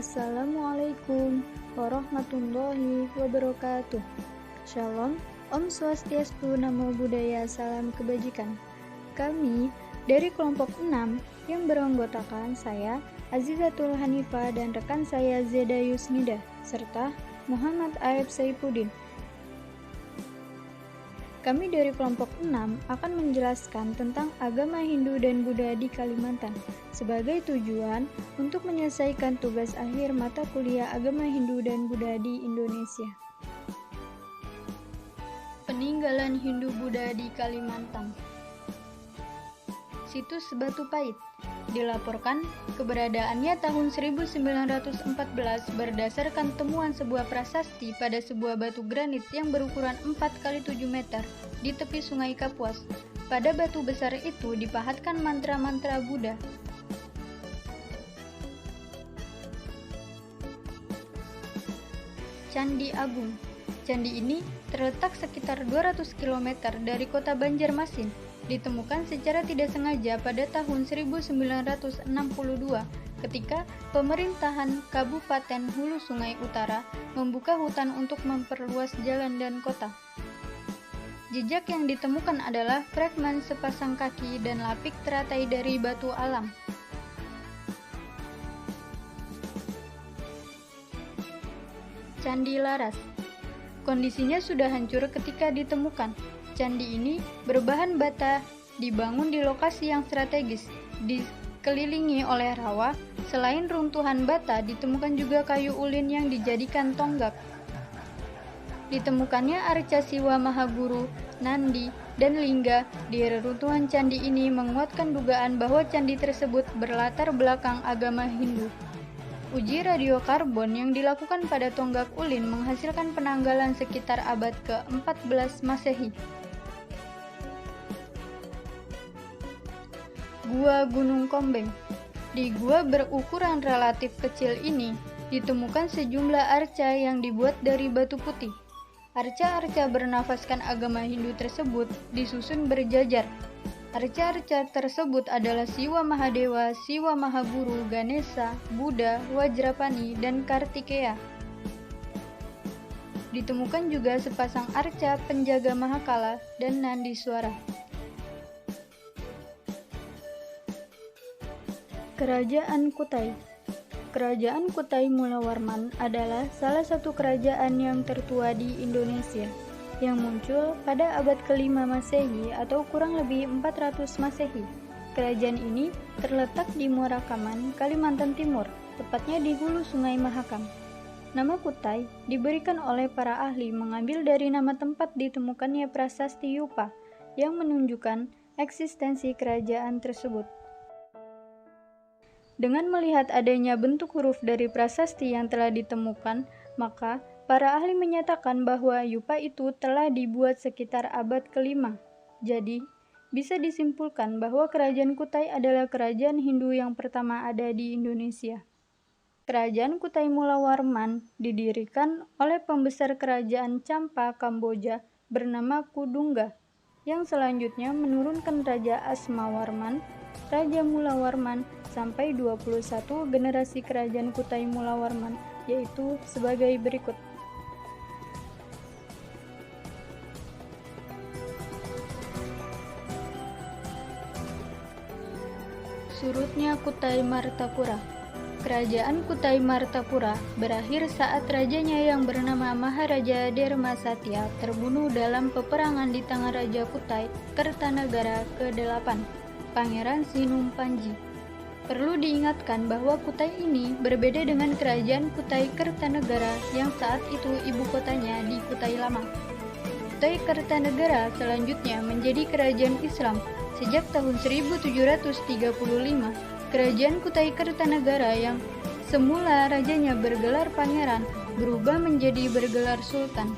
Assalamualaikum warahmatullahi wabarakatuh. Shalom, Om Swastiastu, Namo Buddhaya, Salam Kebajikan. Kami dari kelompok 6 yang beranggotakan saya, Azizatul Hanifah, dan rekan saya Zeda Yusnida, serta Muhammad Aib Saifuddin. Kami dari kelompok 6 akan menjelaskan tentang agama Hindu dan Buddha di Kalimantan sebagai tujuan untuk menyelesaikan tugas akhir mata kuliah agama Hindu dan Buddha di Indonesia. Peninggalan Hindu-Buddha di Kalimantan. Situs Batu Pait dilaporkan keberadaannya tahun 1914 berdasarkan temuan sebuah prasasti pada sebuah batu granit yang berukuran 4x7 meter di tepi Sungai Kapuas. Pada batu besar itu dipahatkan mantra-mantra Buddha. Candi Agung. Candi ini terletak sekitar 200 km dari kota Banjarmasin. Ditemukan secara tidak sengaja pada tahun 1962 ketika pemerintahan Kabupaten Hulu Sungai Utara membuka hutan untuk memperluas jalan dan kota. Jejak yang ditemukan adalah fragmen sepasang kaki dan lapik teratai dari batu alam. Candi Laras. Kondisinya sudah hancur ketika ditemukan. Candi ini berbahan bata, dibangun di lokasi yang strategis, dikelilingi oleh rawa. Selain runtuhan bata, ditemukan juga kayu ulin yang dijadikan tonggak. Ditemukannya arca Siwa Mahaguru, Nandi, dan Lingga di reruntuhan candi ini menguatkan dugaan bahwa candi tersebut berlatar belakang agama Hindu. Uji radiokarbon yang dilakukan pada tonggak ulin menghasilkan penanggalan sekitar abad ke-14 Masehi. Gua Gunung Kombeng. Di gua berukuran relatif kecil ini ditemukan sejumlah arca yang dibuat dari batu putih. Arca-arca bernafaskan agama Hindu tersebut disusun berjajar. Arca-arca tersebut adalah Siwa Mahadewa, Siwa Mahaguru, Ganesha, Buddha, Wajrapani, dan Kartikeya. Ditemukan juga sepasang arca penjaga Mahakala dan Nandiswara. Kerajaan Kutai. Kerajaan Kutai Mulawarman adalah salah satu kerajaan yang tertua di Indonesia yang muncul pada abad ke-5 Masehi atau kurang lebih 400 Masehi. Kerajaan ini terletak di Muarakaman, Kalimantan Timur, tepatnya di hulu Sungai Mahakam. Nama Kutai diberikan oleh para ahli mengambil dari nama tempat ditemukannya prasasti Yupa yang menunjukkan eksistensi kerajaan tersebut. Dengan melihat adanya bentuk huruf dari prasasti yang telah ditemukan, maka para ahli menyatakan bahwa Yupa itu telah dibuat sekitar abad ke-5. Jadi, bisa disimpulkan bahwa kerajaan Kutai adalah kerajaan Hindu yang pertama ada di Indonesia. Kerajaan Kutai Mulawarman didirikan oleh pembesar kerajaan Champa Kamboja bernama Kudungga, yang selanjutnya menurunkan Raja Asmawarman, Raja Mulawarman, sampai 21 generasi kerajaan Kutai Mulawarman, yaitu sebagai berikut. Surutnya Kutai Martapura. Kerajaan Kutai Martapura berakhir saat rajanya yang bernama Maharaja Dermasatya terbunuh dalam peperangan di tangan Raja Kutai Kertanegara ke-8, Pangeran Sinum Panji. Perlu diingatkan bahwa Kutai ini berbeda dengan kerajaan Kutai Kertanegara yang saat itu ibu kotanya di Kutai Lama. Kutai Kertanegara selanjutnya menjadi kerajaan Islam sejak tahun 1735. Kerajaan Kutai Kertanegara yang semula rajanya bergelar pangeran berubah menjadi bergelar sultan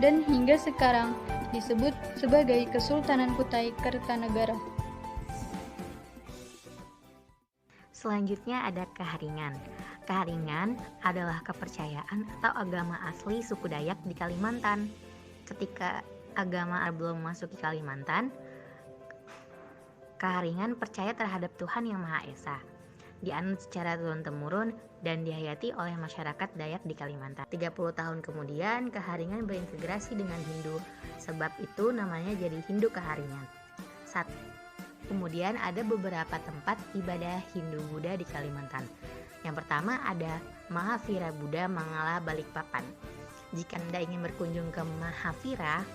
dan hingga sekarang disebut sebagai Kesultanan Kutai Kertanegara. Selanjutnya ada Keharingan. Keharingan adalah kepercayaan atau agama asli suku Dayak di Kalimantan. Ketika agama belum masuk ke Kalimantan, Keharingan percaya terhadap Tuhan Yang Maha Esa. dianut secara turun-temurun dan dihayati oleh masyarakat Dayak di Kalimantan. 30 tahun kemudian, Keharingan berintegrasi dengan Hindu, sebab itu namanya jadi Hindu Keharingan. Kemudian ada beberapa tempat ibadah Hindu-Buddha di Kalimantan. Yang pertama ada Mahavira Buddha Mangala Balikpapan. Jika Anda ingin berkunjung ke Mahavira,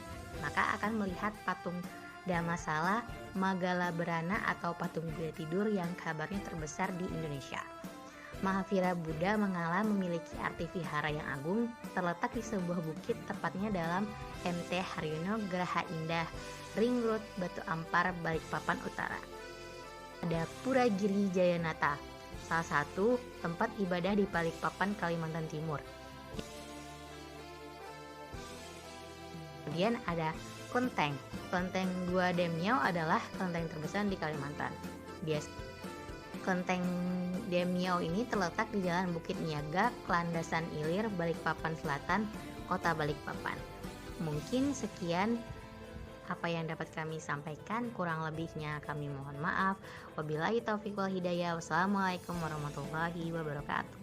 maka akan melihat patung Dhammasala Magalabrana atau patung Buddha tidur yang kabarnya terbesar di Indonesia. Mahavira Buddha Mangala memiliki arti vihara yang agung, terletak di sebuah bukit tepatnya dalam MT Haryono Geraha Indah, Ring Road, Batu Ampar, Balikpapan Utara. Ada Pura Giri Jayanata, salah satu tempat ibadah di Balikpapan, Kalimantan Timur. Kemudian ada Kelenteng. Kelenteng Gua Demyau adalah kelenteng terbesar di Kalimantan. Kelenteng Demyau ini terletak di Jalan Bukit Niaga, Landasan Ilir, Balikpapan Selatan, Kota Balikpapan. Mungkin sekian apa yang dapat kami sampaikan, kurang lebihnya kami mohon maaf. Wabillahi taufiq wal hidayah. Wassalamualaikum warahmatullahi wabarakatuh.